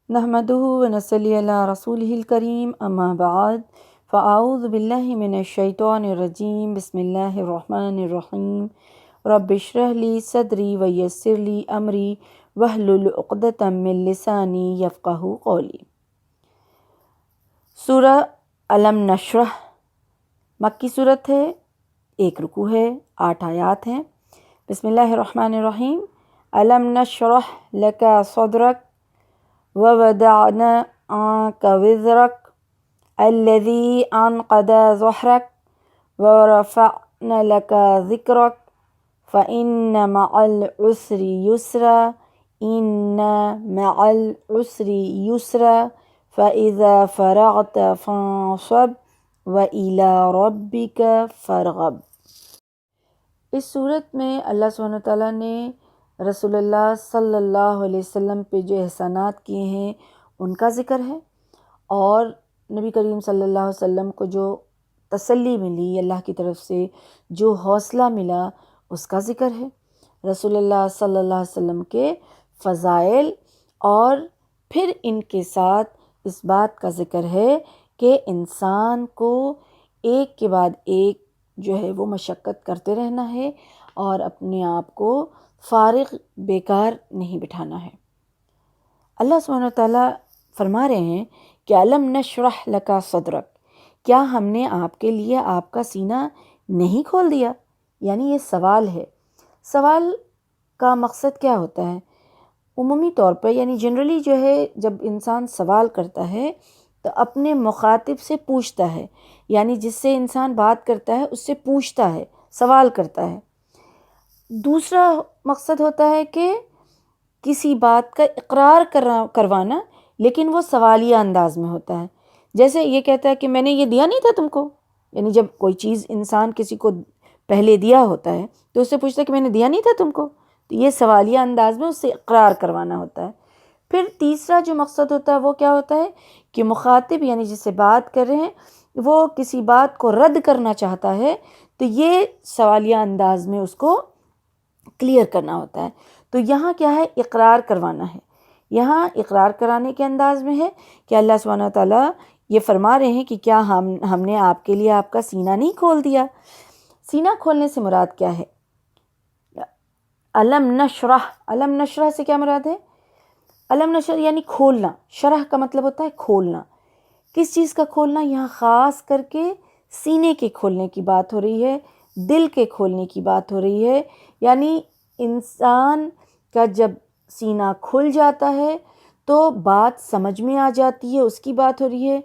نحمده ونصلی علی رسولہ الکریم اما بعد فاعوذ باللہ من الشیطان الرجیم بسم اللہ الرحمن الرحیم رب اشرح لی صدری ویسر لی امری واحلل عقدۃ من لسانی یفقہوا قولی۔ سورہ الم نشرح مکی صورت ہے، 1 رکوع ہے، 8 آیات ہیں۔ بسم اللہ الرحمن الرحیم۔ الم نشرح لک صدرک ووضعنا عنک وزرک الذی انقض ظہرک ورفعنا لک ذکرک فإن مع العسر یسرا ان مع العسر یسرا فإذا فرغت فانصب وإلی ربک فارغب۔ اس صورت میں اللہ سبحانہ وتعالیٰ نے رسول اللہ صلی اللہ علیہ وسلم پہ جو احسانات کیے ہیں ان کا ذکر ہے، اور نبی کریم صلی اللہ علیہ وسلم کو جو تسلی ملی اللہ کی طرف سے، جو حوصلہ ملا، اس کا ذکر ہے۔ رسول اللہ صلی اللہ علیہ وسلم کے فضائل، اور پھر ان کے ساتھ اس بات کا ذکر ہے کہ انسان کو ایک کے بعد ایک جو ہے وہ مشقت کرتے رہنا ہے اور اپنے آپ کو فارغ بیکار نہیں بٹھانا ہے۔ اللہ سبحانہ وتعالیٰ فرما رہے ہیں کہ الم نشرح لک صدرک، کیا ہم نے آپ کے لیے آپ کا سینہ نہیں کھول دیا؟ یعنی یہ سوال ہے۔ سوال کا مقصد کیا ہوتا ہے؟ عمومی طور پر یعنی جنرلی جو ہے جب انسان سوال کرتا ہے تو اپنے مخاطب سے پوچھتا ہے، یعنی جس سے انسان بات کرتا ہے اس سے پوچھتا ہے، سوال کرتا ہے۔ دوسرا مقصد ہوتا ہے کہ کسی بات کا اقرار کروانا، لیکن وہ سوالیہ انداز میں ہوتا ہے۔ جیسے یہ کہتا ہے کہ میں نے یہ دیا نہیں تھا تم کو، یعنی جب کوئی چیز انسان کسی کو پہلے دیا ہوتا ہے تو اس سے پوچھتا ہے کہ میں نے دیا نہیں تھا تم کو، تو یہ سوالیہ انداز میں اس سے اقرار کروانا ہوتا ہے۔ پھر تیسرا جو مقصد ہوتا ہے وہ کیا ہوتا ہے کہ مخاطب یعنی جس سے بات کر رہے ہیں وہ کسی بات کو رد کرنا چاہتا ہے، تو یہ سوالیہ انداز میں اس کو کلیئر کرنا ہوتا ہے۔ تو یہاں کیا ہے؟ اقرار کروانا ہے۔ یہاں اقرار کرانے کے انداز میں ہے کہ اللہ سبحانہ وتعالیٰ یہ فرما رہے ہیں کہ کیا ہم نے آپ کے لیے آپ کا سینہ نہیں کھول دیا؟ سینہ کھولنے سے مراد کیا ہے؟ الم نشرح سے کیا مراد ہے؟ الم نشرح یعنی کھولنا، شرح کا مطلب ہوتا ہے کھولنا۔ کس چیز کا کھولنا؟ یہاں خاص کر کے سینے کے کھولنے کی بات ہو رہی ہے، دل کے کھولنے کی بات ہو رہی ہے۔ یعنی انسان کا جب سینہ کھل جاتا ہے تو بات سمجھ میں آ جاتی ہے، اس کی بات ہو رہی ہے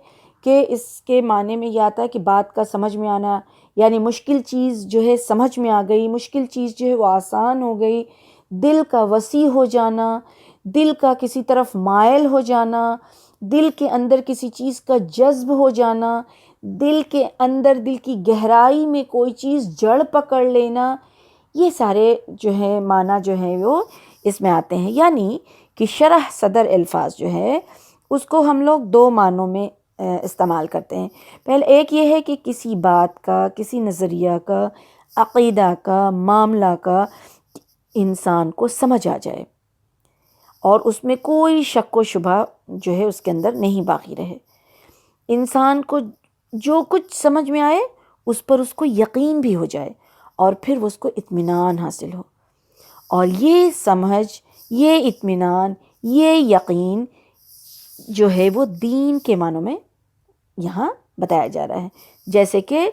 کہ اس کے معنی میں یہ آتا ہے کہ بات کا سمجھ میں آنا، یعنی مشکل چیز جو ہے سمجھ میں آ گئی، مشکل چیز جو ہے وہ آسان ہو گئی، دل کا وسیع ہو جانا، دل کا کسی طرف مائل ہو جانا، دل کے اندر کسی چیز کا جذب ہو جانا، دل کے اندر دل کی گہرائی میں کوئی چیز جڑ پکڑ لینا، یہ سارے جو ہے معنی جو ہے وہ اس میں آتے ہیں۔ یعنی کہ شرح صدر الفاظ جو ہے اس کو ہم لوگ 2 معنوں میں استعمال کرتے ہیں۔ پہلے ایک یہ ہے کہ کسی بات کا، کسی نظریہ کا، عقیدہ کا، معاملہ کا انسان کو سمجھ آ جائے اور اس میں کوئی شک و شبہ جو ہے اس کے اندر نہیں باقی رہے، انسان کو جو کچھ سمجھ میں آئے اس پر اس کو یقین بھی ہو جائے اور پھر اس کو اطمینان حاصل ہو۔ اور یہ سمجھ، یہ اطمینان، یہ یقین جو ہے وہ دین کے معنوں میں یہاں بتایا جا رہا ہے۔ جیسے کہ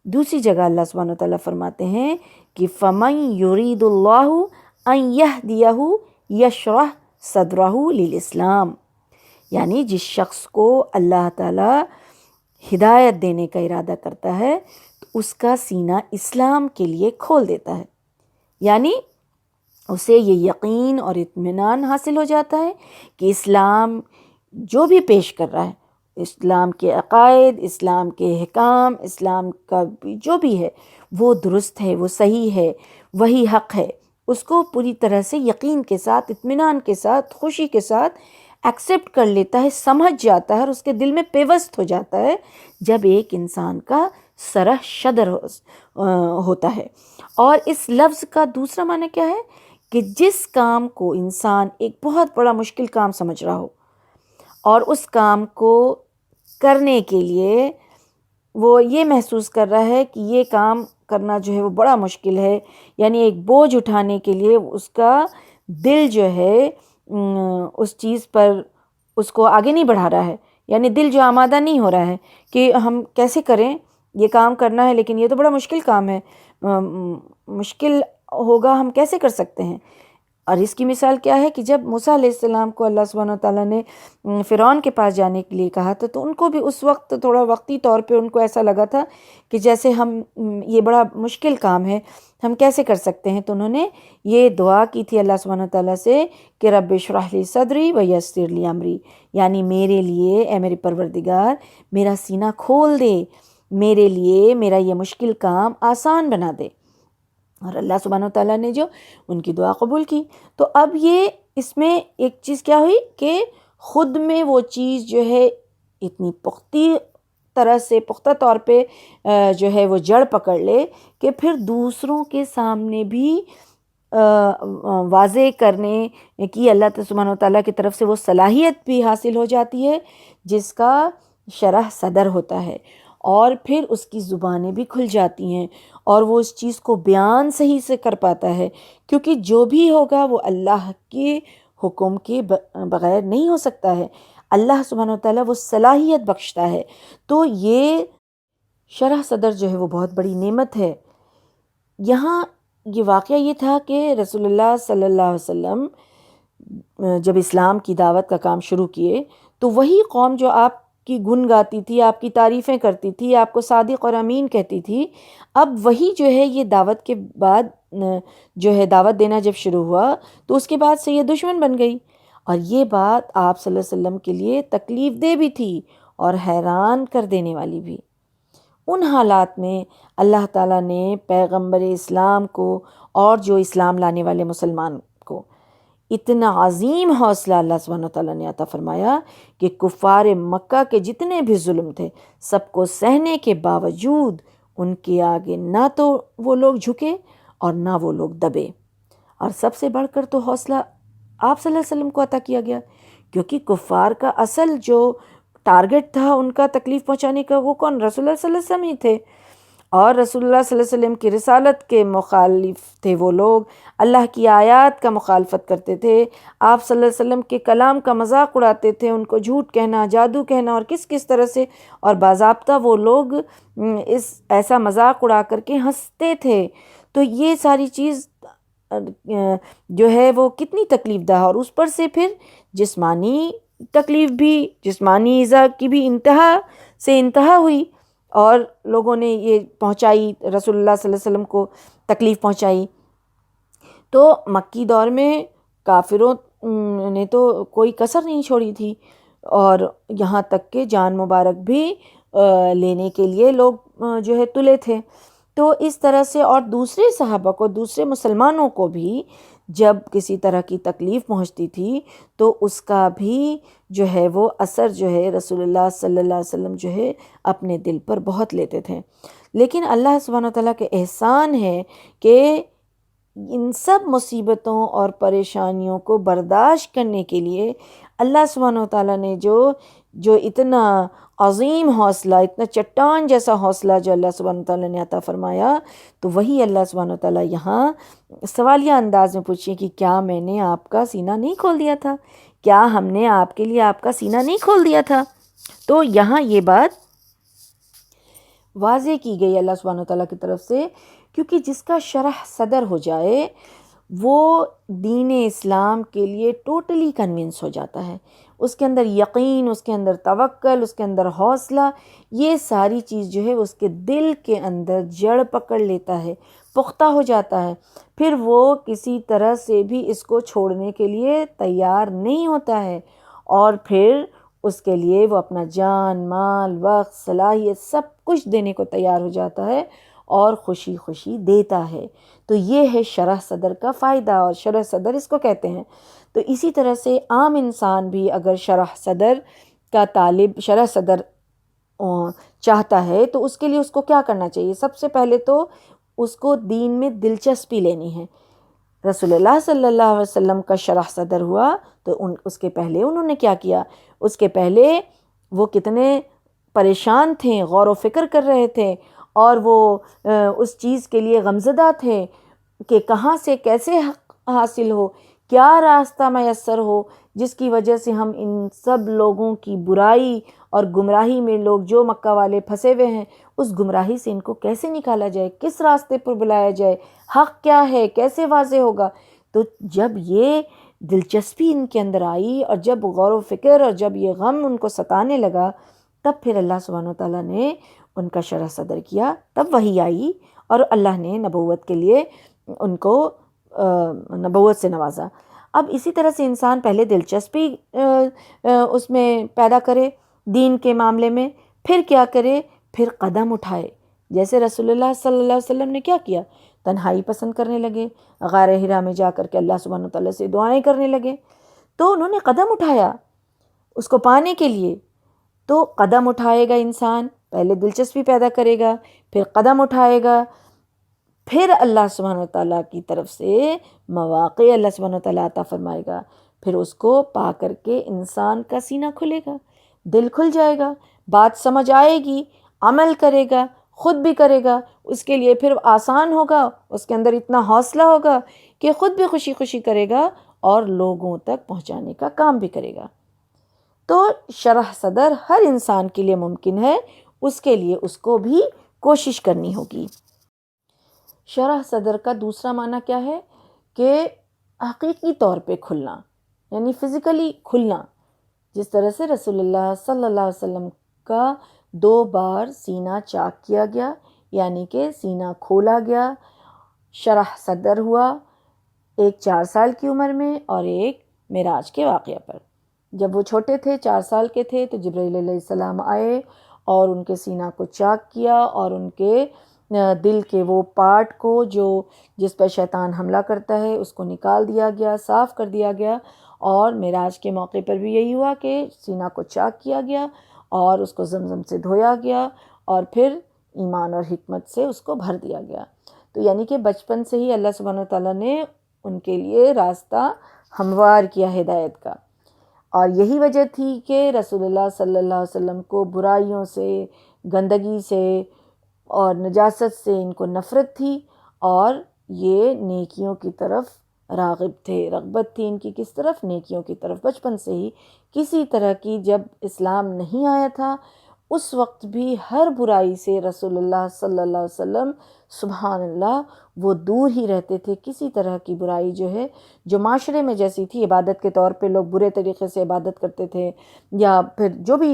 دوسری جگہ اللہ سبحانہ وتعالیٰ فرماتے ہیں کہ فَمَن يُرِيدُ اللَّهُ أَن يَهْدِيَهُ يَشْرَحْ صَدْرَهُ لِلْإِسْلَامِ، یعنی جس شخص کو اللہ تعالیٰ ہدایت دینے کا ارادہ کرتا ہے تو اس کا سینہ اسلام کے لیے کھول دیتا ہے، یعنی اسے یہ یقین اور اطمینان حاصل ہو جاتا ہے کہ اسلام جو بھی پیش کر رہا ہے، اسلام کے عقائد، اسلام کے احکام، اسلام کا جو بھی ہے وہ درست ہے، وہ صحیح ہے، وہی حق ہے، اس کو پوری طرح سے یقین کے ساتھ، اطمینان کے ساتھ، خوشی کے ساتھ ایکسیپٹ کر لیتا ہے، سمجھ جاتا ہے اور اس کے دل میں پیوست ہو جاتا ہے جب ایک انسان کا سرح شدر ہوتا ہے۔ اور اس لفظ کا دوسرا معنی کیا ہے کہ جس کام کو انسان ایک بہت بڑا مشکل کام سمجھ رہا ہو اور اس کام کو کرنے کے لیے وہ یہ محسوس کر رہا ہے کہ یہ کام کرنا جو ہے وہ بڑا مشکل ہے، یعنی ایک بوجھ اٹھانے کے لیے اس کا دل جو ہے اس چیز پر اس کو آگے نہیں بڑھا رہا ہے، یعنی دل جو آمادہ نہیں ہو رہا ہے کہ ہم کیسے کریں، یہ کام کرنا ہے لیکن یہ تو بڑا مشکل کام ہے، مشکل ہوگا، ہم کیسے کر سکتے ہیں۔ اور اس کی مثال کیا ہے کہ جب موسیٰ علیہ السلام کو اللہ سبحانہ وتعالیٰ نے فرعون کے پاس جانے کے لیے کہا تھا تو ان کو بھی اس وقت تھوڑا وقتی طور پہ ان کو ایسا لگا تھا کہ جیسے ہم یہ بڑا مشکل کام ہے، ہم کیسے کر سکتے ہیں۔ تو انہوں نے یہ دعا کی تھی اللہ سبحانہ وتعالیٰ سے کہ رب اشرح لی صدری ویسر لی امری، یعنی میرے لیے اے میرے پروردگار میرا سینہ کھول دے، میرے لیے میرا یہ مشکل کام آسان بنا دے۔ اور اللہ سبحانہ وتعالیٰ نے جو ان کی دعا قبول کی، تو اب یہ اس میں ایک چیز کیا ہوئی کہ خود میں وہ چیز جو ہے اتنی پختہ طور پہ جو ہے وہ جڑ پکڑ لے کہ پھر دوسروں کے سامنے بھی واضح کرنے کی اللہ سبحانہ وتعالیٰ کی طرف سے وہ صلاحیت بھی حاصل ہو جاتی ہے جس کا شرح صدر ہوتا ہے، اور پھر اس کی زبانیں بھی کھل جاتی ہیں اور وہ اس چیز کو بیان صحیح سے کر پاتا ہے، کیونکہ جو بھی ہوگا وہ اللہ کے حکم کے بغیر نہیں ہو سکتا ہے، اللہ سبحانہ وتعالیٰ وہ صلاحیت بخشتا ہے۔ تو یہ شرح صدر جو ہے وہ بہت بڑی نعمت ہے۔ یہاں یہ واقعہ یہ تھا کہ رسول اللہ صلی اللہ علیہ وسلم جب اسلام کی دعوت کا کام شروع کیے تو وہی قوم جو آپ کی گن گاتی تھی، آپ کی تعریفیں کرتی تھی، آپ کو صادق اور امین کہتی تھی، اب وہی جو ہے یہ دعوت کے بعد جو ہے دعوت دینا جب شروع ہوا تو اس کے بعد سے یہ دشمن بن گئی، اور یہ بات آپ صلی اللہ علیہ وسلم کے لیے تکلیف دہ بھی تھی اور حیران کر دینے والی بھی۔ ان حالات میں اللہ تعالیٰ نے پیغمبر اسلام کو اور جو اسلام لانے والے مسلمان کو اتنا عظیم حوصلہ اللہ سبحانہ وتعالیٰ نے عطا فرمایا کہ کفار مکہ کے جتنے بھی ظلم تھے سب کو سہنے کے باوجود ان کے آگے نہ تو وہ لوگ جھکے اور نہ وہ لوگ دبے، اور سب سے بڑھ کر تو حوصلہ آپ صلی اللہ علیہ وسلم کو عطا کیا گیا، کیونکہ کفار کا اصل جو ٹارگٹ تھا ان کا تکلیف پہنچانے کا وہ کون؟ رسول اللہ صلی اللہ علیہ وسلم ہی تھے، اور رسول اللہ صلی اللہ علیہ وسلم کی رسالت کے مخالف تھے وہ لوگ، اللہ کی آیات کا مخالفت کرتے تھے، آپ صلی اللہ علیہ وسلم کے کلام کا مذاق اڑاتے تھے، ان کو جھوٹ کہنا، جادو کہنا اور کس طرح سے، اور باضابطہ وہ لوگ ایسا مذاق اڑا کر کے ہنستے تھے۔ تو یہ ساری چیز جو ہے وہ کتنی تکلیف دہ، اور اس پر سے پھر جسمانی تکلیف بھی، جسمانی ایذا کی بھی انتہا سے انتہا ہوئی، اور لوگوں نے یہ پہنچائی رسول اللہ صلی اللہ علیہ وسلم کو تکلیف پہنچائی۔ تو مکی دور میں کافروں نے تو کوئی کسر نہیں چھوڑی تھی، اور یہاں تک کہ جان مبارک بھی لینے کے لیے لوگ جو ہے تلے تھے۔ تو اس طرح سے، اور دوسرے صحابہ کو، دوسرے مسلمانوں کو بھی جب کسی طرح کی تکلیف پہنچتی تھی تو اس کا بھی جو ہے وہ اثر جو ہے رسول اللہ صلی اللہ علیہ وسلم جو ہے اپنے دل پر بہت لیتے تھے، لیکن اللہ سبحانہ وتعالیٰ کے احسان ہے کہ ان سب مصیبتوں اور پریشانیوں کو برداشت کرنے کے لیے اللہ سبحانہ وتعالیٰ نے جو اتنا عظیم حوصلہ، اتنا چٹان جیسا حوصلہ جو اللہ سبحانہ وتعالیٰ نے عطا فرمایا، تو وہی اللہ سبحانہ وتعالیٰ یہاں سوالیہ انداز میں پوچھیں کہ کیا میں نے آپ کا سینہ نہیں کھول دیا تھا؟ کیا ہم نے آپ کے لیے آپ کا سینہ نہیں کھول دیا تھا؟ تو یہاں یہ بات واضح کی گئی اللہ سبحانہ وتعالیٰ کی طرف سے، کیونکہ جس کا شرح صدر ہو جائے وہ دین اسلام کے لیے ٹوٹلی کنونس ہو جاتا ہے، اس کے اندر یقین، اس کے اندر توکل، اس کے اندر حوصلہ، یہ ساری چیز جو ہے اس کے دل کے اندر جڑ پکڑ لیتا ہے، پختہ ہو جاتا ہے، پھر وہ کسی طرح سے بھی اس کو چھوڑنے کے لیے تیار نہیں ہوتا ہے، اور پھر اس کے لیے وہ اپنا جان، مال، وقت، صلاحیت سب کچھ دینے کو تیار ہو جاتا ہے اور خوشی خوشی دیتا ہے۔ تو یہ ہے شرح صدر کا فائدہ، اور شرح صدر اس کو کہتے ہیں۔ تو اسی طرح سے عام انسان بھی اگر شرح صدر کا طالب، شرح صدر چاہتا ہے تو اس کے لیے اس کو کیا کرنا چاہیے؟ سب سے پہلے تو اس کو دین میں دلچسپی لینی ہے۔ رسول اللہ صلی اللہ علیہ وسلم کا شرح صدر ہوا تو اس کے پہلے انہوں نے کیا کیا؟ اس کے پہلے وہ کتنے پریشان تھے، غور و فکر کر رہے تھے، اور وہ اس چیز کے لیے غمزدہ تھے کہ کہاں سے کیسے حق حاصل ہو، کیا راستہ میسر ہو جس کی وجہ سے ہم ان سب لوگوں کی برائی اور گمراہی میں لوگ جو مکہ والے پھنسے ہوئے ہیں اس گمراہی سے ان کو کیسے نکالا جائے، کس راستے پر بلایا جائے، حق کیا ہے، کیسے واضح ہوگا۔ تو جب یہ دلچسپی ان کے اندر آئی اور جب غور و فکر اور جب یہ غم ان کو ستانے لگا، تب پھر اللہ سبحانہ وتعالیٰ نے ان کا شرح صدر کیا، تب وحی آئی اور اللہ نے نبوت کے لیے ان کو نبوت سے نوازا۔ اب اسی طرح سے انسان پہلے دلچسپی اس میں پیدا کرے دین کے معاملے میں، پھر کیا کرے، پھر قدم اٹھائے۔ جیسے رسول اللہ صلی اللہ علیہ وسلم نے کیا کیا، تنہائی پسند کرنے لگے، غار حرا میں جا کر کے اللہ سبحانہ وتعالیٰ سے دعائیں کرنے لگے، تو انہوں نے قدم اٹھایا اس کو پانے کے لیے۔ تو قدم اٹھائے گا انسان، پہلے دلچسپی پیدا کرے گا، پھر قدم اٹھائے گا، پھر اللہ سبحانہ وتعالیٰ کی طرف سے مواقع اللہ سبحانہ وتعالیٰ عطا فرمائے گا، پھر اس کو پا کر کے انسان کا سینہ کھلے گا، دل کھل جائے گا، بات سمجھ آئے گی، عمل کرے گا، خود بھی کرے گا، اس کے لیے پھر آسان ہوگا، اس کے اندر اتنا حوصلہ ہوگا کہ خود بھی خوشی خوشی کرے گا اور لوگوں تک پہنچانے کا کام بھی کرے گا۔ تو شرح صدر ہر انسان کے لیے ممکن ہے، اس کے لیے اس کو بھی کوشش کرنی ہوگی۔ شرح صدر کا دوسرا معنی کیا ہے کہ حقیقی طور پہ کھلنا، یعنی فزیکلی کھلنا، جس طرح سے رسول اللہ صلی اللہ علیہ وسلم کا 2 بار سینہ چاک کیا گیا، یعنی کہ سینہ کھولا گیا، شرح صدر ہوا، ایک 4 سال کی عمر میں اور ایک معراج کے واقعہ پر۔ جب وہ چھوٹے تھے، 4 سال کے تھے، تو جبرائیل علیہ السلام آئے اور ان کے سینہ کو چاک کیا اور ان کے دل کے وہ پارٹ کو جس پر شیطان حملہ کرتا ہے اس کو نکال دیا گیا، صاف کر دیا گیا، اور معراج کے موقع پر بھی یہی ہوا کہ سینہ کو چاک کیا گیا اور اس کو زمزم سے دھویا گیا اور پھر ایمان اور حکمت سے اس کو بھر دیا گیا۔ تو یعنی کہ بچپن سے ہی اللہ سبحانہ وتعالیٰ نے ان کے لیے راستہ ہموار کیا ہدایت کا، اور یہی وجہ تھی کہ رسول اللہ صلی اللہ علیہ وسلم کو برائیوں سے، گندگی سے اور نجاست سے ان کو نفرت تھی، اور یہ نیکیوں کی طرف راغب تھے، رغبت تھی ان کی کس طرف، نیکیوں کی طرف۔ بچپن سے ہی کسی طرح کی، جب اسلام نہیں آیا تھا اس وقت بھی ہر برائی سے رسول اللہ صلی اللہ علیہ وسلم سبحان اللہ وہ دور ہی رہتے تھے۔ کسی طرح کی برائی جو معاشرے میں جیسی تھی، عبادت کے طور پہ لوگ برے طریقے سے عبادت کرتے تھے، یا پھر جو بھی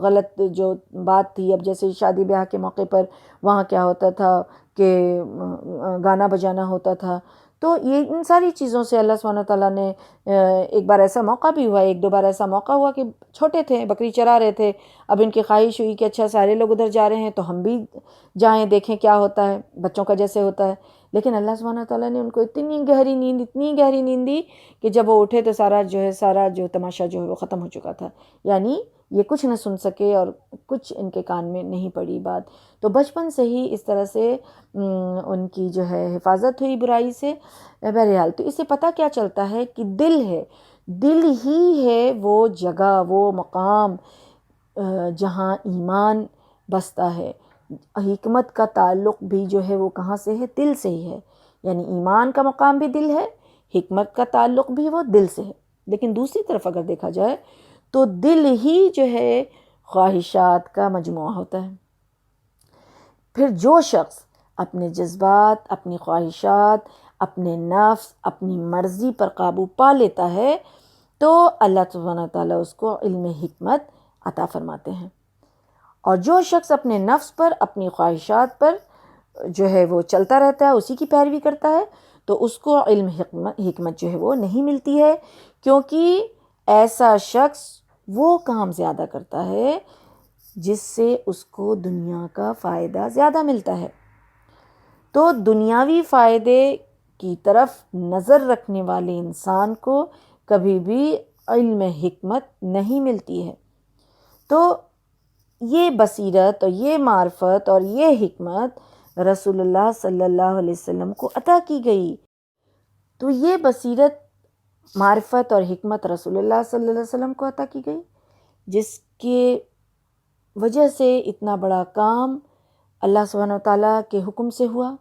غلط جو بات تھی، اب جیسے شادی بیاہ کے موقع پر وہاں کیا ہوتا تھا کہ گانا بجانا ہوتا تھا، تو یہ ان ساری چیزوں سے اللہ سبحانہ تعالیٰ نے ایک بار ایسا موقع بھی ہوا، 1-2 بار ایسا موقع ہوا کہ چھوٹے تھے، بکری چرا رہے تھے، اب ان کی خواہش ہوئی کہ اچھا سارے لوگ ادھر جا رہے ہیں تو ہم بھی جائیں، دیکھیں کیا ہوتا ہے، بچوں کا جیسے ہوتا ہے۔ لیکن اللہ سبحانہ تعالیٰ نے ان کو اتنی گہری نیند دی کہ جب وہ اٹھے تو سارا جو تماشا وہ ختم ہو چکا تھا، یعنی یہ کچھ نہ سن سکے اور کچھ ان کے کان میں نہیں پڑی بات۔ تو بچپن سے ہی اس طرح سے ان کی حفاظت ہوئی برائی سے۔ بہرحال تو اس سے پتہ کیا چلتا ہے کہ دل ہی ہے وہ جگہ، وہ مقام جہاں ایمان بستا ہے۔ حکمت کا تعلق بھی وہ کہاں سے ہے، دل سے ہی ہے، یعنی ایمان کا مقام بھی دل ہے، حکمت کا تعلق بھی وہ دل سے ہے۔ لیکن دوسری طرف اگر دیکھا جائے تو دل ہی خواہشات کا مجموعہ ہوتا ہے۔ پھر جو شخص اپنے جذبات، اپنی خواہشات، اپنے نفس، اپنی مرضی پر قابو پا لیتا ہے تو اللہ سبحانہ تعالیٰ اس کو علم حکمت عطا فرماتے ہیں، اور جو شخص اپنے نفس پر، اپنی خواہشات پر وہ چلتا رہتا ہے، اسی کی پیروی کرتا ہے، تو اس کو علم حکمت وہ نہیں ملتی ہے، کیونکہ ایسا شخص وہ کام زیادہ کرتا ہے جس سے اس کو دنیا کا فائدہ زیادہ ملتا ہے۔ تو دنیاوی فائدے کی طرف نظر رکھنے والے انسان کو کبھی بھی علم حکمت نہیں ملتی ہے۔ تو یہ بصیرت اور یہ معرفت اور یہ حکمت رسول اللہ صلی اللہ علیہ وسلم کو عطا کی گئی۔ تو یہ بصیرت، معرفت اور حکمت رسول اللہ صلی اللہ علیہ وسلم کو عطا کی گئی، جس کے وجہ سے اتنا بڑا کام اللہ سبحانہ وتعالیٰ کے حکم سے ہوا،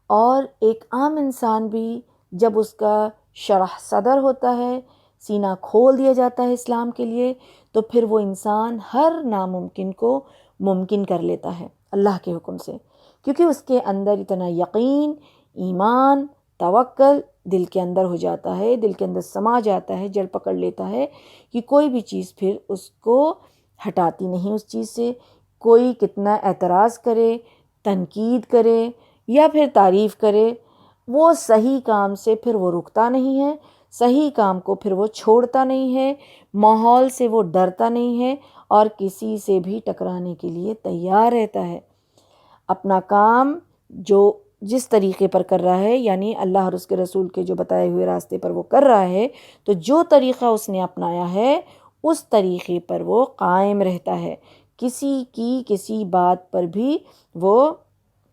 اور ایک عام انسان بھی جب اس کا شرح صدر ہوتا ہے، سینہ کھول دیا جاتا ہے اسلام کے لیے، تو پھر وہ انسان ہر ناممکن کو ممکن کر لیتا ہے اللہ کے حکم سے، کیونکہ اس کے اندر اتنا یقین، ایمان، توکل دل کے اندر ہو جاتا ہے، دل کے اندر سما جاتا ہے، جڑ پکڑ لیتا ہے کہ کوئی بھی چیز پھر اس کو ہٹاتی نہیں اس چیز سے۔ کوئی کتنا اعتراض کرے، تنقید کرے یا پھر تعریف کرے، وہ صحیح کام سے پھر وہ رکتا نہیں ہے، صحیح کام کو پھر وہ چھوڑتا نہیں ہے، ماحول سے وہ ڈرتا نہیں ہے، اور کسی سے بھی ٹکرانے کے لیے تیار رہتا ہے۔ اپنا کام جو جس طریقے پر کر رہا ہے، یعنی اللہ اور اس کے رسول کے جو بتائے ہوئے راستے پر وہ کر رہا ہے، تو جو طریقہ اس نے اپنایا ہے اس طریقے پر وہ قائم رہتا ہے، کسی کی کسی بات پر بھی وہ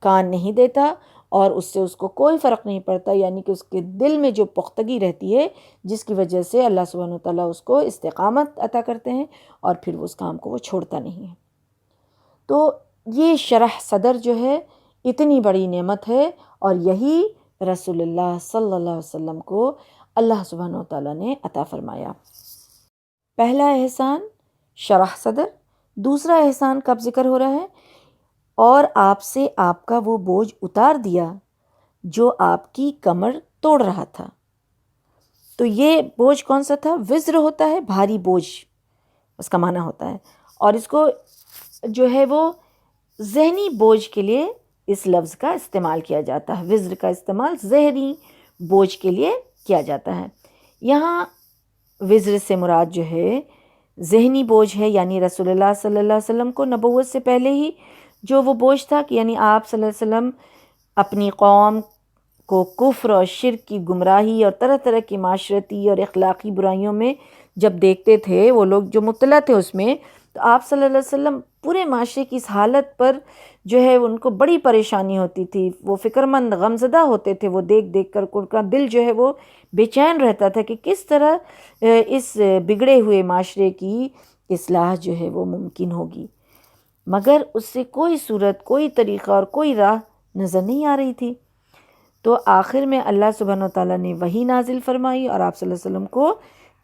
کان نہیں دیتا، اور اس سے اس کو کوئی فرق نہیں پڑتا، یعنی کہ اس کے دل میں جو پختگی رہتی ہے جس کی وجہ سے اللہ سبحانہ وتعالیٰ اس کو استقامت عطا کرتے ہیں، اور پھر اس کام کو وہ چھوڑتا نہیں ہے۔ تو یہ شرح صدر جو ہے اتنی بڑی نعمت ہے، اور یہی رسول اللہ صلی اللہ علیہ وسلم کو اللہ سبحانہ وتعالیٰ نے عطا فرمایا۔ پہلا احسان شرح صدر۔ دوسرا احسان کب ذکر ہو رہا ہے؟ اور آپ سے آپ کا وہ بوجھ اتار دیا جو آپ کی کمر توڑ رہا تھا۔ تو یہ بوجھ کون سا تھا؟ وزر ہوتا ہے بھاری بوجھ، اس کا معنی ہوتا ہے، اور اس کو جو ہے وہ ذہنی بوجھ کے لیے اس لفظ کا استعمال کیا جاتا ہے۔ وزر کا استعمال ذہنی بوجھ کے لیے کیا جاتا ہے۔ یہاں وزر سے مراد جو ہے ذہنی بوجھ ہے، یعنی رسول اللہ صلی اللہ علیہ وسلم کو نبوت سے پہلے ہی جو وہ بوجھ تھا کہ یعنی آپ صلی اللہ علیہ وسلم اپنی قوم کو کفر اور شرک کی گمراہی اور طرح طرح کی معاشرتی اور اخلاقی برائیوں میں جب دیکھتے تھے، وہ لوگ جو مطلع تھے اس میں، تو آپ صلی اللہ علیہ وسلم پورے معاشرے کی اس حالت پر جو ہے ان کو بڑی پریشانی ہوتی تھی، وہ فکر مند غمزدہ ہوتے تھے، وہ دیکھ دیکھ کر ان کا دل جو ہے وہ بے چین رہتا تھا کہ کس طرح اس بگڑے ہوئے معاشرے کی اصلاح جو ہے وہ ممکن ہوگی، مگر اس سے کوئی صورت، کوئی طریقہ اور کوئی راہ نظر نہیں آ رہی تھی۔ تو آخر میں اللہ سبحانہ وتعالیٰ نے وحی نازل فرمائی، اور آپ صلی اللہ علیہ وسلم کو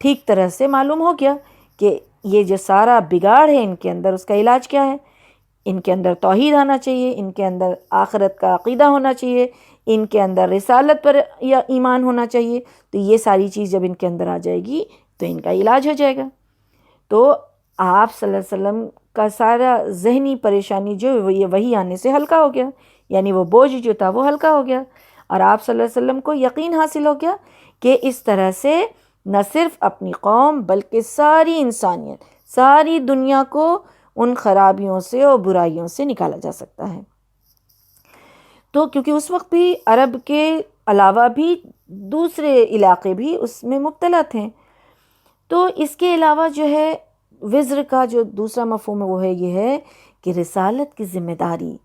ٹھیک طرح سے معلوم ہو گیا کہ یہ جو سارا بگاڑ ہے ان کے اندر، اس کا علاج کیا ہے۔ ان کے اندر توحید آنا چاہیے، ان کے اندر آخرت کا عقیدہ ہونا چاہیے، ان کے اندر رسالت پر یا ایمان ہونا چاہیے۔ تو یہ ساری چیز جب ان کے اندر آ جائے گی تو ان کا علاج ہو جائے گا۔ تو آپ صلی اللہ علیہ وسلم کا سارا ذہنی پریشانی جو یہ وحی آنے سے ہلکا ہو گیا، یعنی وہ بوجھ جو تھا وہ ہلکا ہو گیا، اور آپ صلی اللہ علیہ وسلم کو یقین حاصل ہو گیا کہ اس طرح سے نہ صرف اپنی قوم بلکہ ساری انسانیت، ساری دنیا کو ان خرابیوں سے اور برائیوں سے نکالا جا سکتا ہے۔ تو کیونکہ اس وقت بھی عرب کے علاوہ بھی دوسرے علاقے بھی اس میں مبتلا تھے، تو اس کے علاوہ جو ہے وزر کا جو دوسرا مفہوم ہے وہ ہے یہ ہے کہ رسالت کی ذمہ داری،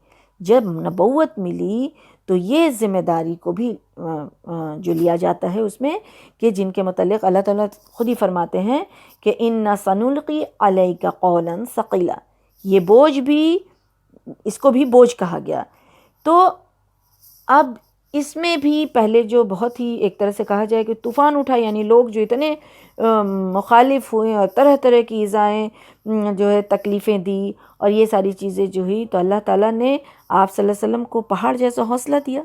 جب نبوت ملی تو یہ ذمہ داری کو بھی جو لیا جاتا ہے اس میں کہ جن کے متعلق اللہ تعالیٰ خود ہی فرماتے ہیں کہ اِنَّ سَنُلْقِي عَلَيْكَ قَوْلًا ثَقِيلًا، یہ بوجھ بھی، اس کو بھی بوجھ کہا گیا۔ تو اب اس میں بھی پہلے جو بہت ہی ایک طرح سے کہا جائے کہ طوفان اٹھا، یعنی لوگ جو اتنے مخالف ہوئے اور طرح طرح کی ایذائیں جو ہے تکلیفیں دی اور یہ ساری چیزیں جو ہوئی، تو اللہ تعالیٰ نے آپ صلی اللہ علیہ وسلم کو پہاڑ جیسا حوصلہ دیا،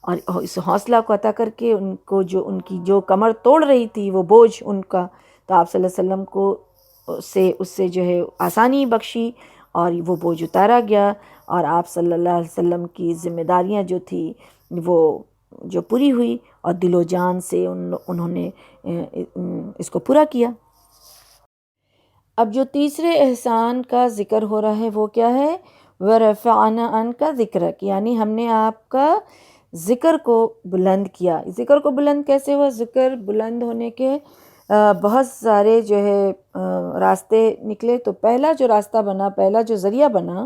اور اس حوصلہ کو عطا کر کے ان کو جو ان کی جو کمر توڑ رہی تھی وہ بوجھ ان کا، تو آپ صلی اللہ علیہ وسلم کو اس سے جو ہے آسانی بخشی اور وہ بوجھ اتارا گیا، اور آپ صلی اللہ علیہ وسلم کی ذمہ داریاں جو تھی وہ جو پوری ہوئی، اور دل و جان سے انہوں نے اس کو پورا کیا۔ اب جو تیسرے احسان کا ذکر ہو رہا ہے وہ کیا ہے؟ وَرَفَعْنَا عَنْكَ ذِكْرَكَ، یعنی ہم نے آپ کا ذکر کو بلند کیا۔ ذکر کو بلند کیسے ہوا؟ ذکر بلند ہونے کے بہت سارے جو ہے راستے نکلے، تو پہلا جو راستہ بنا، پہلا جو ذریعہ بنا،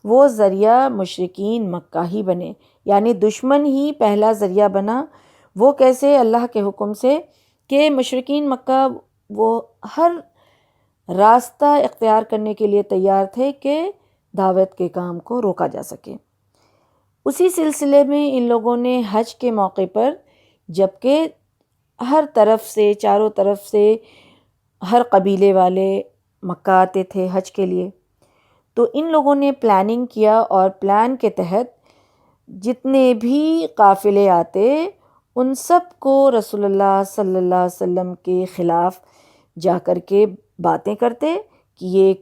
وہ ذریعہ مشرکین مکہ ہی بنے، یعنی دشمن ہی پہلا ذریعہ بنا۔ وہ کیسے؟ اللہ کے حکم سے کہ مشرکین مکہ وہ ہر راستہ اختیار کرنے کے لیے تیار تھے کہ دعوت کے کام کو روکا جا سکے۔ اسی سلسلے میں ان لوگوں نے حج کے موقع پر، جبکہ ہر طرف سے، چاروں طرف سے ہر قبیلے والے مکہ آتے تھے حج کے لیے، تو ان لوگوں نے پلاننگ کیا اور پلان کے تحت جتنے بھی قافلے آتے ان سب کو رسول اللہ صلی اللہ علیہ وسلم کے خلاف جا کر کے باتیں کرتے کہ یہ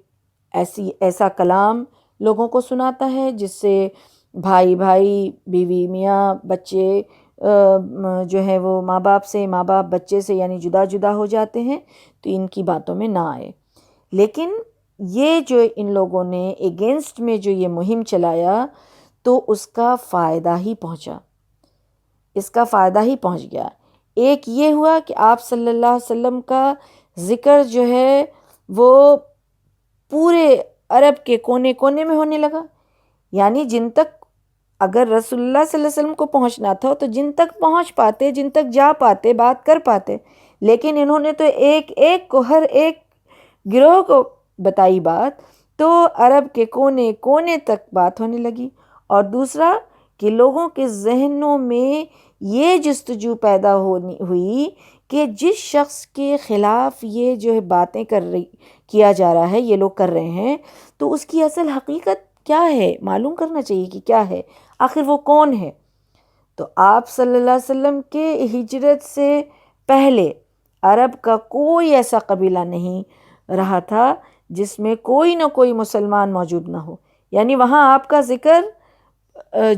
ایسا کلام لوگوں کو سناتا ہے جس سے بھائی بھائی، بیوی میاں، بچے جو ہے وہ ماں باپ سے، ماں باپ بچے سے یعنی جدا جدا ہو جاتے ہیں، تو ان کی باتوں میں نہ آئے۔ لیکن یہ جو ان لوگوں نے اگینسٹ میں جو یہ مہم چلایا تو اس کا فائدہ ہی پہنچا، اس کا فائدہ ہی پہنچ گیا۔ ایک یہ ہوا کہ آپ صلی اللہ علیہ وسلم کا ذکر جو ہے وہ پورے عرب کے کونے کونے میں ہونے لگا، یعنی جن تک اگر رسول اللہ صلی اللہ علیہ وسلم کو پہنچنا تھا تو جن تک پہنچ پاتے، جن تک جا پاتے، بات کر پاتے، لیکن انہوں نے تو ایک ایک کو، ہر ایک گروہ کو بتائی بات، تو عرب کے کونے کونے تک بات ہونے لگی۔ اور دوسرا کہ لوگوں کے ذہنوں میں یہ جستجو پیدا ہوئی کہ جس شخص کے خلاف یہ جو باتیں کیا جا رہا ہے، یہ لوگ کر رہے ہیں، تو اس کی اصل حقیقت کیا ہے، معلوم کرنا چاہیے کہ کیا ہے، آخر وہ کون ہے۔ تو آپ صلی اللہ علیہ وسلم کے ہجرت سے پہلے عرب کا کوئی ایسا قبیلہ نہیں رہا تھا جس میں کوئی نہ کوئی مسلمان موجود نہ ہو، یعنی وہاں آپ کا ذکر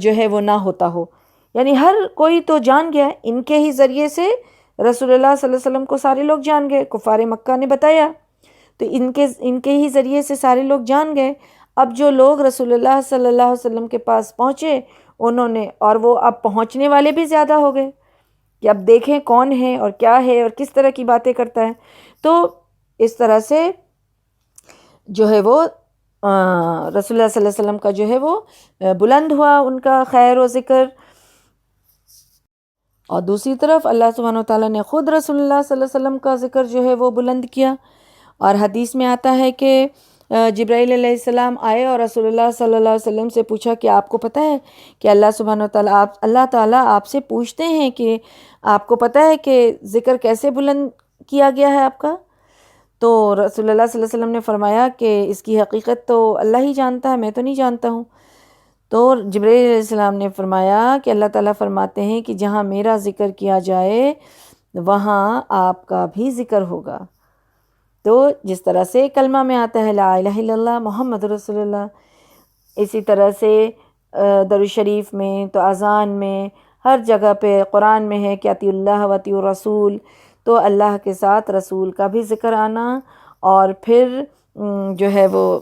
جو ہے وہ نہ ہوتا ہو، یعنی ہر کوئی تو جان گیا، ان کے ہی ذریعے سے رسول اللہ صلی اللہ علیہ وسلم کو سارے لوگ جان گئے، کفار مکہ نے بتایا تو ان کے ہی ذریعے سے سارے لوگ جان گئے۔ اب جو لوگ رسول اللہ صلی اللہ علیہ وسلم کے پاس پہنچے، انہوں نے، اور وہ اب پہنچنے والے بھی زیادہ ہو گئے کہ اب دیکھیں کون ہے اور کیا ہے اور کس طرح کی باتیں کرتا ہے، تو اس طرح سے جو ہے وہ رسول اللہ صلی اللہ علیہ وسلم کا جو ہے وہ بلند ہوا ان کا خیر و ذکر۔ اور دوسری طرف اللہ سبحانہ وتعالیٰ نے خود رسول اللہ صلی اللہ علیہ وسلم کا ذکر جو ہے وہ بلند کیا۔ اور حدیث میں آتا ہے کہ جبرائیل علیہ السلام آئے اور رسول اللہ صلی اللہ علیہ وسلم سے پوچھا کہ آپ کو پتہ ہے کہ اللہ سبحانہ وتعالیٰ اللہ تعالیٰ آپ سے پوچھتے ہیں کہ آپ کو پتہ ہے کہ ذکر کیسے بلند کیا گیا ہے آپ کا؟ تو رسول اللہ صلی اللہ علیہ وسلم نے فرمایا کہ اس کی حقیقت تو اللہ ہی جانتا ہے، میں تو نہیں جانتا ہوں۔ تو جبرائیل علیہ السلام نے فرمایا کہ اللہ تعالیٰ فرماتے ہیں کہ جہاں میرا ذکر کیا جائے وہاں آپ کا بھی ذکر ہوگا۔ تو جس طرح سے کلمہ میں آتا ہے لا الہ الا اللہ محمد رسول اللہ، اسی طرح سے درود شریف میں، تو اذان میں، ہر جگہ پہ قرآن میں ہے کہ اطیعوا اللہ و اطیعوا الرسول، تو اللہ کے ساتھ رسول کا بھی ذکر آنا، اور پھر جو ہے وہ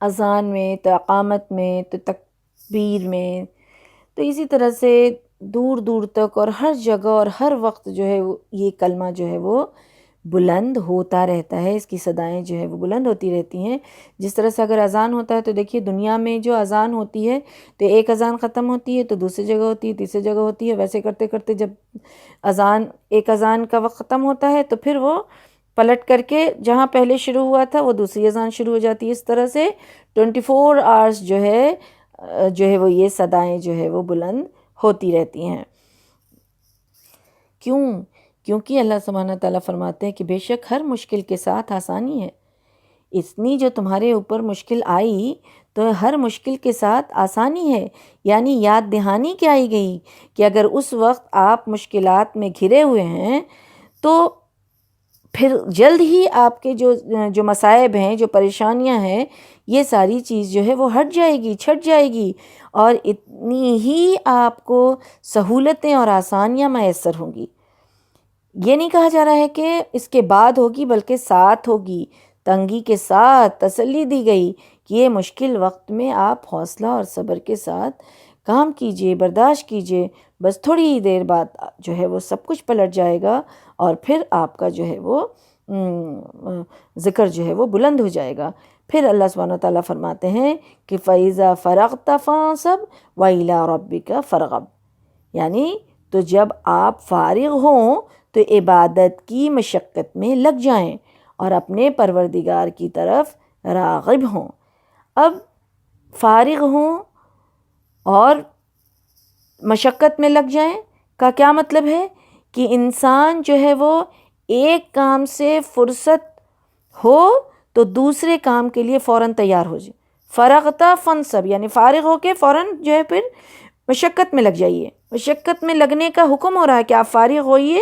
اذان میں، تو اقامت میں، تو تکبیر میں، تو اسی طرح سے دور دور تک اور ہر جگہ اور ہر وقت جو ہے یہ کلمہ جو ہے وہ بلند ہوتا رہتا ہے، اس کی صدائیں جو ہے وہ بلند ہوتی رہتی ہیں۔ جس طرح سے اگر اذان ہوتا ہے تو دیکھیے دنیا میں جو اذان ہوتی ہے تو ایک اذان ختم ہوتی ہے تو دوسری جگہ ہوتی ہے، تیسری جگہ ہوتی ہے، ویسے کرتے کرتے جب ایک اذان کا وقت ختم ہوتا ہے تو پھر وہ پلٹ کر کے جہاں پہلے شروع ہوا تھا وہ دوسری اذان شروع ہو جاتی ہے۔ اس طرح سے 24 آورس جو ہے وہ یہ صدائیں جو ہے وہ بلند ہوتی رہتی ہیں۔ کیونکہ اللہ سبحانہ تعالیٰ فرماتے ہیں کہ بے شک ہر مشکل کے ساتھ آسانی ہے۔ اتنی جو تمہارے اوپر مشکل آئی تو ہر مشکل کے ساتھ آسانی ہے، یعنی یاد دہانی کیا آئی گئی کہ اگر اس وقت آپ مشکلات میں گھرے ہوئے ہیں تو پھر جلد ہی آپ کے جو مصائب ہیں، جو پریشانیاں ہیں، یہ ساری چیز جو ہے وہ ہٹ جائے گی، چھٹ جائے گی، اور اتنی ہی آپ کو سہولتیں اور آسانیاں میسر ہوں گی۔ یہ نہیں کہا جا رہا ہے کہ اس کے بعد ہوگی، بلکہ ساتھ ہوگی، تنگی کے ساتھ تسلی دی گئی کہ یہ مشکل وقت میں آپ حوصلہ اور صبر کے ساتھ کام کیجئے، برداشت کیجئے، بس تھوڑی ہی دیر بعد جو ہے وہ سب کچھ پلٹ جائے گا، اور پھر آپ کا جو ہے وہ ذکر جو ہے وہ بلند ہو جائے گا۔ پھر اللہ سبحانہ وتعالیٰ فرماتے ہیں کہ فَإِذَا فَرَغْتَ فَانْصَبْ وَإِلَىٰ رَبِّكَ فَارْغَب، یعنی تو جب آپ فارغ ہوں تو عبادت کی مشقت میں لگ جائیں اور اپنے پروردگار کی طرف راغب ہوں۔ اب فارغ ہوں اور مشقت میں لگ جائیں کا کیا مطلب ہے کہ انسان جو ہے وہ ایک کام سے فرصت ہو تو دوسرے کام کے لیے فوراً تیار ہو جائے۔ فرغتا فنصب، یعنی فارغ ہو کے فوراً جو ہے پھر مشقت میں لگ جائیے۔ مشقت میں لگنے کا حکم ہو رہا ہے کہ آپ فارغ ہوئیے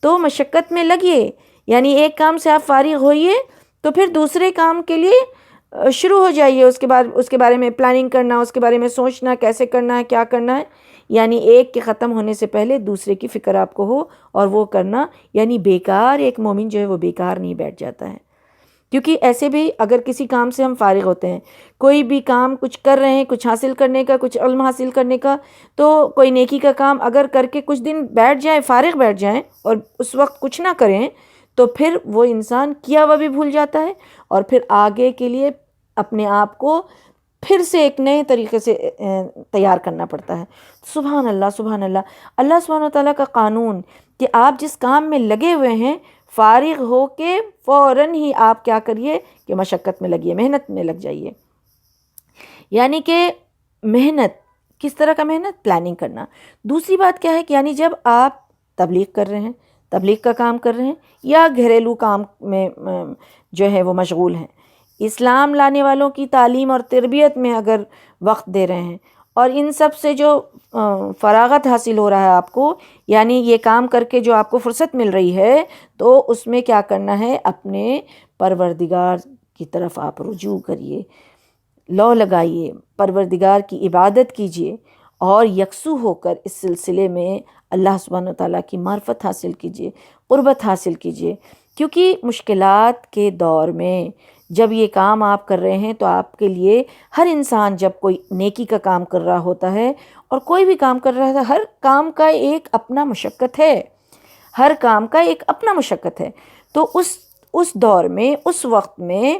تو مشقت میں لگیے، یعنی ایک کام سے آپ فارغ ہوئیے تو پھر دوسرے کام کے لیے شروع ہو جائیے، اس کے بارے میں پلاننگ کرنا، اس کے بارے میں سوچنا کیسے کرنا ہے، کیا کرنا ہے، یعنی ایک کے ختم ہونے سے پہلے دوسرے کی فکر آپ کو ہو اور وہ کرنا، یعنی بیکار ایک مومن جو ہے وہ بیکار نہیں بیٹھ جاتا ہے۔ کیونکہ ایسے بھی اگر کسی کام سے ہم فارغ ہوتے ہیں، کوئی بھی کام کچھ کر رہے ہیں، کچھ حاصل کرنے کا، کچھ علم حاصل کرنے کا، تو کوئی نیکی کا کام اگر کر کے کچھ دن بیٹھ جائیں، فارغ بیٹھ جائیں اور اس وقت کچھ نہ کریں تو پھر وہ انسان کیا ہوا بھی بھول جاتا ہے اور پھر آگے کے لیے اپنے آپ کو پھر سے ایک نئے طریقے سے تیار کرنا پڑتا ہے۔ سبحان اللہ، سبحان اللہ۔ اللہ سبحانہ وتعالیٰ کا قانون کہ آپ جس کام میں لگے ہوئے ہیں فارغ ہو کے فوراً ہی آپ کیا کریے کہ مشقت میں لگیے، محنت میں لگ جائیے۔ یعنی کہ محنت کس طرح کا محنت؟ پلاننگ کرنا۔ دوسری بات کیا ہے کہ یعنی جب آپ تبلیغ کر رہے ہیں، تبلیغ کا کام کر رہے ہیں یا گھریلو کام میں جو ہے وہ مشغول ہیں، اسلام لانے والوں کی تعلیم اور تربیت میں اگر وقت دے رہے ہیں اور ان سب سے جو فراغت حاصل ہو رہا ہے آپ کو، یعنی یہ کام کر کے جو آپ کو فرصت مل رہی ہے، تو اس میں کیا کرنا ہے؟ اپنے پروردگار کی طرف آپ رجوع کریے، لو لگائیے، پروردگار کی عبادت کیجیے اور یکسو ہو کر اس سلسلے میں اللہ سبحانہ وتعالیٰ کی معرفت حاصل کیجیے، قربت حاصل کیجیے۔ کیونکہ مشکلات کے دور میں جب یہ کام آپ کر رہے ہیں تو آپ کے لیے ہر انسان جب کوئی نیکی کا کام کر رہا ہوتا ہے اور کوئی بھی کام کر رہا ہے، ہر کام کا ایک اپنا مشقت ہے، ہر کام کا ایک اپنا مشقت ہے۔ تو اس دور میں، اس وقت میں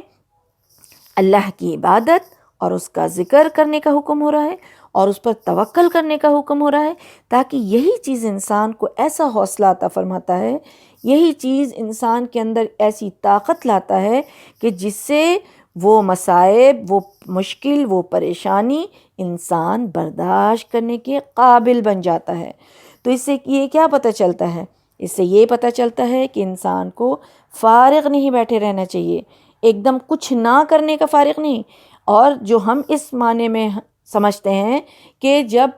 اللہ کی عبادت اور اس کا ذکر کرنے کا حکم ہو رہا ہے اور اس پر توکل کرنے کا حکم ہو رہا ہے، تاکہ یہی چیز انسان کو ایسا حوصلہ عطا فرماتا ہے، یہی چیز انسان کے اندر ایسی طاقت لاتا ہے کہ جس سے وہ مصائب، وہ مشکل، وہ پریشانی انسان برداشت کرنے کے قابل بن جاتا ہے۔ تو اس سے یہ کیا پتہ چلتا ہے؟ اس سے یہ پتہ چلتا ہے کہ انسان کو فارغ نہیں بیٹھے رہنا چاہیے، ایک دم کچھ نہ کرنے کا فارغ نہیں۔ اور جو ہم اس معنی میں سمجھتے ہیں کہ جب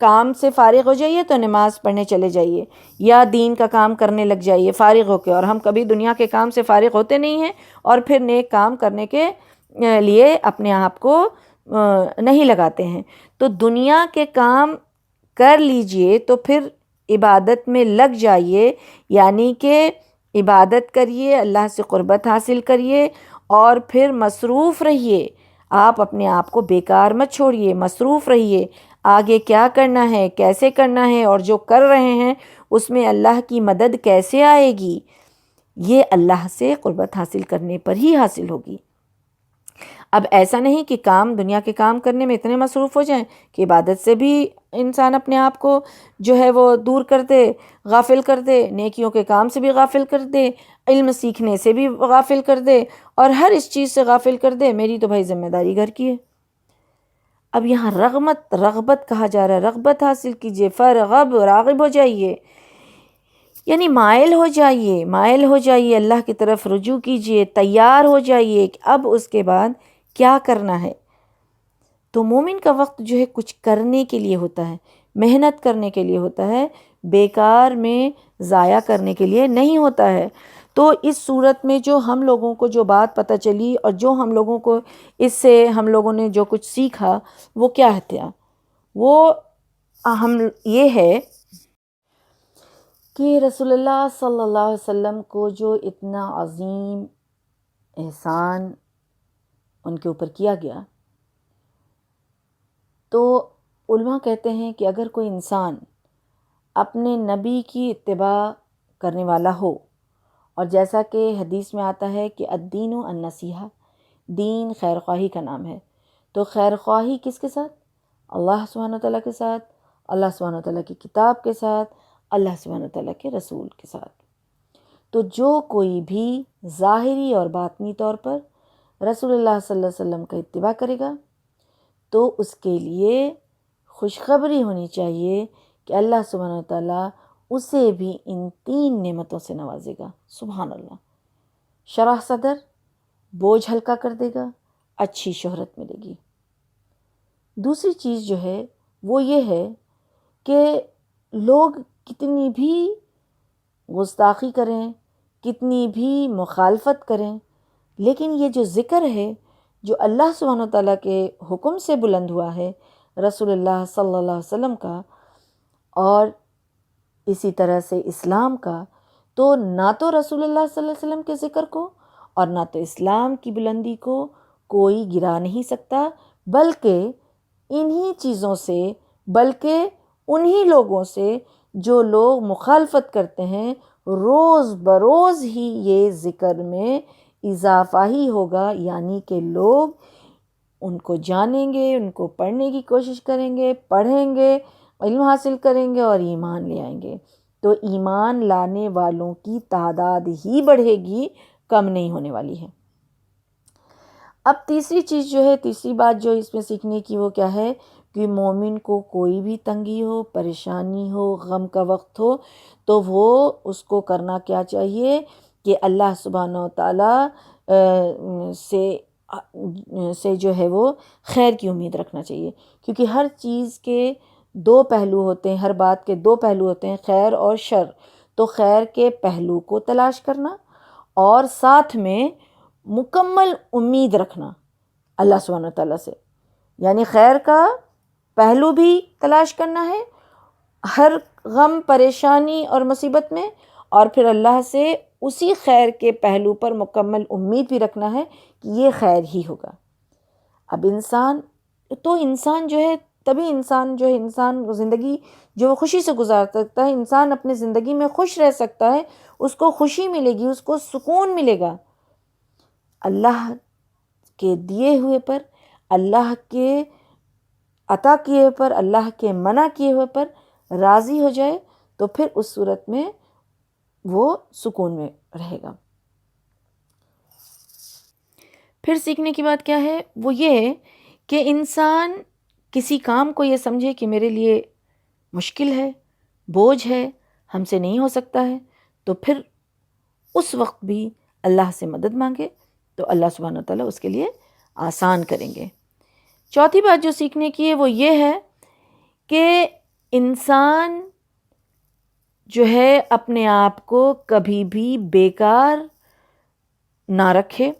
کام سے فارغ ہو جائیے تو نماز پڑھنے چلے جائیے یا دین کا کام کرنے لگ جائیے فارغ ہو کے، اور ہم کبھی دنیا کے کام سے فارغ ہوتے نہیں ہیں اور پھر نیک کام کرنے کے لیے اپنے آپ کو نہیں لگاتے ہیں۔ تو دنیا کے کام کر لیجئے تو پھر عبادت میں لگ جائیے، یعنی کہ عبادت کریے، اللہ سے قربت حاصل کریے اور پھر مصروف رہیے۔ آپ اپنے آپ کو بیکار مت چھوڑیے، مصروف رہیے، آگے کیا کرنا ہے، کیسے کرنا ہے، اور جو کر رہے ہیں اس میں اللہ کی مدد کیسے آئے گی، یہ اللہ سے قربت حاصل کرنے پر ہی حاصل ہوگی۔ اب ایسا نہیں کہ کام، دنیا کے کام کرنے میں اتنے مصروف ہو جائیں کہ عبادت سے بھی انسان اپنے آپ کو جو ہے وہ دور کر دے، غافل کر دے، نیکیوں کے کام سے بھی غافل کر دے، علم سیکھنے سے بھی غافل کر دے اور ہر اس چیز سے غافل کر دے، میری تو بھائی ذمہ داری گھر کی ہے۔ اب یہاں رغبت کہا جا رہا ہے، رغبت حاصل کیجئے، فرغب، راغب ہو جائیے، یعنی مائل ہو جائیے، اللہ کی طرف رجوع کیجئے، تیار ہو جائیے کہ اب اس کے بعد کیا کرنا ہے۔ تو مومن کا وقت جو ہے کچھ کرنے کے لیے ہوتا ہے، محنت کرنے کے لیے ہوتا ہے، بیکار میں ضائع کرنے کے لیے نہیں ہوتا ہے۔ تو اس صورت میں جو ہم لوگوں کو جو بات پتہ چلی اور جو ہم لوگوں کو اس سے ہم لوگوں نے جو کچھ سیکھا وہ کیا تھا؟ وہ ہم یہ ہے کہ رسول اللہ صلی اللہ علیہ وسلم کو جو اتنا عظیم احسان ان کے اوپر کیا گیا، تو علماء کہتے ہیں کہ اگر کوئی انسان اپنے نبی کی اتباع کرنے والا ہو، اور جیسا کہ حدیث میں آتا ہے کہ الدین النصیحہ، دین خیر خواہی کا نام ہے، تو خیر خواہی کس کے ساتھ؟ اللہ سبحانہ وتعالیٰ کے ساتھ، اللہ سبحانہ وتعالیٰ کی کتاب کے ساتھ، اللہ سبحانہ وتعالیٰ کے رسول کے ساتھ۔ تو جو کوئی بھی ظاہری اور باطنی طور پر رسول اللہ صلی اللہ علیہ وسلم کا اتباع کرے گا تو اس کے لیے خوشخبری ہونی چاہیے کہ اللہ سبحانہ و تعالیٰ اسے بھی ان 3 نعمتوں سے نوازے گا. سبحان اللہ. شرح صدر، بوجھ ہلکا کر دے گا، اچھی شہرت ملے گی. دوسری چیز جو ہے وہ یہ ہے کہ لوگ کتنی بھی گستاخی کریں، کتنی بھی مخالفت کریں، لیکن یہ جو ذکر ہے جو اللہ سبحانہ وتعالیٰ کے حکم سے بلند ہوا ہے رسول اللہ صلی اللہ علیہ وسلم کا، اور اسی طرح سے اسلام کا، تو نہ تو رسول اللہ صلی اللہ علیہ وسلم کے ذکر کو اور نہ تو اسلام کی بلندی کو کوئی گرا نہیں سکتا، بلکہ انہی چیزوں سے، بلکہ انہی لوگوں سے جو لوگ مخالفت کرتے ہیں، روز بروز ہی یہ ذکر میں اضافہ ہی ہوگا. یعنی کہ لوگ ان کو جانیں گے، ان کو پڑھنے کی کوشش کریں گے، پڑھیں گے، علم حاصل کریں گے اور ایمان لے آئیں گے. تو ایمان لانے والوں کی تعداد ہی بڑھے گی، کم نہیں ہونے والی ہے. اب تیسری چیز جو ہے، تیسری بات جو اس میں سیکھنے کی وہ کیا ہے کہ مومن کو کوئی بھی تنگی ہو، پریشانی ہو، غم کا وقت ہو تو وہ اس کو کرنا کیا چاہیے کہ اللہ سبحانہ و تعالیٰ سے جو ہے وہ خیر کی امید رکھنا چاہیے، کیونکہ ہر چیز کے 2 پہلو ہوتے ہیں، ہر بات کے 2 پہلو ہوتے ہیں، خیر اور شر. تو خیر کے پہلو کو تلاش کرنا اور ساتھ میں مکمل امید رکھنا اللہ سبحانہ و تعالیٰ سے. یعنی خیر کا پہلو بھی تلاش کرنا ہے ہر غم، پریشانی اور مصیبت میں، اور پھر اللہ سے اسی خیر کے پہلو پر مکمل امید بھی رکھنا ہے کہ یہ خیر ہی ہوگا. اب انسان جو ہے، تبھی انسان زندگی جو خوشی سے گزار سکتا ہے، انسان اپنے زندگی میں خوش رہ سکتا ہے، اس کو خوشی ملے گی، اس کو سکون ملے گا اللہ کے دیے ہوئے پر، اللہ کے عطا کیے پر، اللہ کے منع کیے ہوئے پر راضی ہو جائے تو پھر اس صورت میں وہ سکون میں رہے گا. پھر سیکھنے کی بات کیا ہے، وہ یہ ہے کہ انسان کسی کام کو یہ سمجھے کہ میرے لیے مشکل ہے، بوجھ ہے، ہم سے نہیں ہو سکتا ہے، تو پھر اس وقت بھی اللہ سے مدد مانگے تو اللہ سبحانہ وتعالیٰ اس کے لیے آسان کریں گے. چوتھی بات جو سیکھنے کی ہے وہ یہ ہے کہ انسان جو ہے اپنے آپ کو کبھی بھی بیکار نہ رکھے،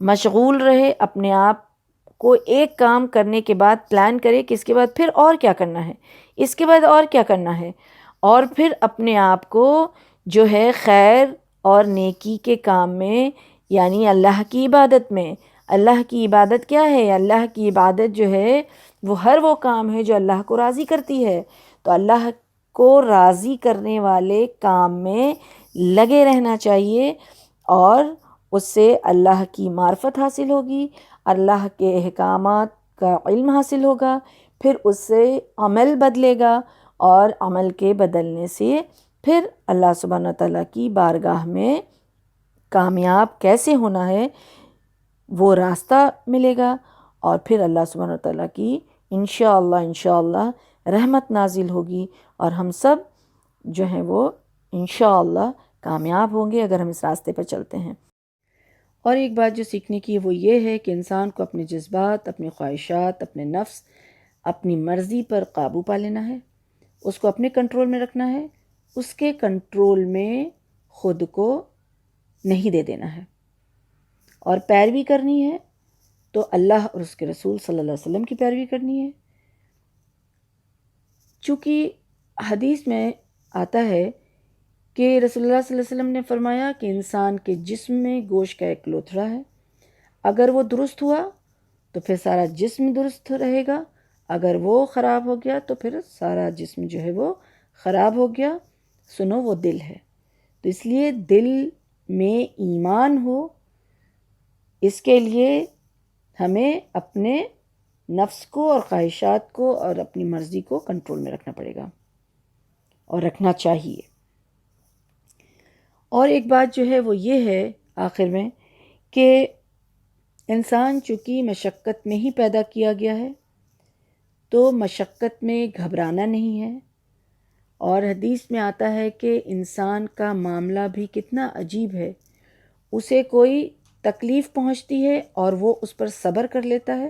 مشغول رہے. اپنے آپ کو ایک کام کرنے کے بعد پلان کرے کہ اس کے بعد پھر اور کیا کرنا ہے، اس کے بعد اور کیا کرنا ہے، اور پھر اپنے آپ کو جو ہے خیر اور نیکی کے کام میں، یعنی اللہ کی عبادت میں. اللہ کی عبادت کیا ہے؟ اللہ کی عبادت جو ہے وہ کام ہے جو اللہ کو راضی کرتی ہے. تو اللہ کو راضی کرنے والے کام میں لگے رہنا چاہیے، اور اس سے اللہ کی معرفت حاصل ہوگی، اللہ کے احکامات کا علم حاصل ہوگا، پھر اس سے عمل بدلے گا، اور عمل کے بدلنے سے پھر اللہ سبحانہ تعالیٰ کی بارگاہ میں کامیاب کیسے ہونا ہے وہ راستہ ملے گا، اور پھر اللہ سبحانہ تعالیٰ کی انشاءاللہ رحمت نازل ہوگی، اور ہم سب جو ہیں وہ انشاءاللہ کامیاب ہوں گے اگر ہم اس راستے پر چلتے ہیں. اور ایک بات جو سیکھنے کی وہ یہ ہے کہ انسان کو اپنے جذبات، اپنی خواہشات، اپنے نفس، اپنی مرضی پر قابو پا لینا ہے، اس کو اپنے کنٹرول میں رکھنا ہے، اس کے کنٹرول میں خود کو نہیں دے دینا ہے، اور پیروی کرنی ہے تو اللہ اور اس کے رسول صلی اللہ علیہ وسلم کی پیروی کرنی ہے. چونکہ حدیث میں آتا ہے کہ رسول اللہ صلی اللہ علیہ وسلم نے فرمایا کہ انسان کے جسم میں گوشت کا ایک لوتھڑا ہے، اگر وہ درست ہوا تو پھر سارا جسم درست رہے گا، اگر وہ خراب ہو گیا تو پھر سارا جسم جو ہے وہ خراب ہو گیا. سنو، وہ دل ہے. تو اس لیے دل میں ایمان ہو، اس کے لیے ہمیں اپنے نفس کو اور خواہشات کو اور اپنی مرضی کو کنٹرول میں رکھنا پڑے گا، اور رکھنا چاہیے. اور ایک بات جو ہے وہ یہ ہے آخر میں کہ انسان چونکہ مشقت میں ہی پیدا کیا گیا ہے تو مشقت میں گھبرانا نہیں ہے، اور حدیث میں آتا ہے کہ انسان کا معاملہ بھی کتنا عجیب ہے، اسے کوئی تکلیف پہنچتی ہے اور وہ اس پر صبر کر لیتا ہے،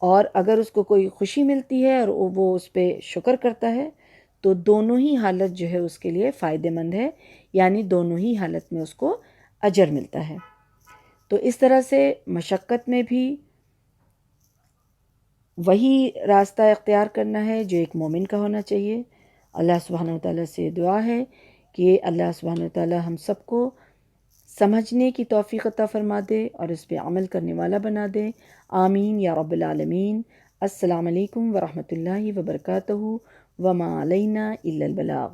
اور اگر اس کو کوئی خوشی ملتی ہے اور وہ اس پہ شکر کرتا ہے تو دونوں ہی حالت جو ہے اس کے لیے فائدہ مند ہے، یعنی دونوں ہی حالت میں اس کو اجر ملتا ہے۔ تو اس طرح سے مشقت میں بھی وہی راستہ اختیار کرنا ہے جو ایک مومن کا ہونا چاہیے۔ اللہ سبحانہ وتعالیٰ سے دعا ہے کہ اللہ سبحانہ وتعالیٰ ہم سب کو سمجھنے کی توفیق عطا فرما دے اور اس پہ عمل کرنے والا بنا دے، آمین یا رب العالمین۔ السلام علیکم ورحمۃ اللہ وبرکاتہ، وما علینا الا البلاغ۔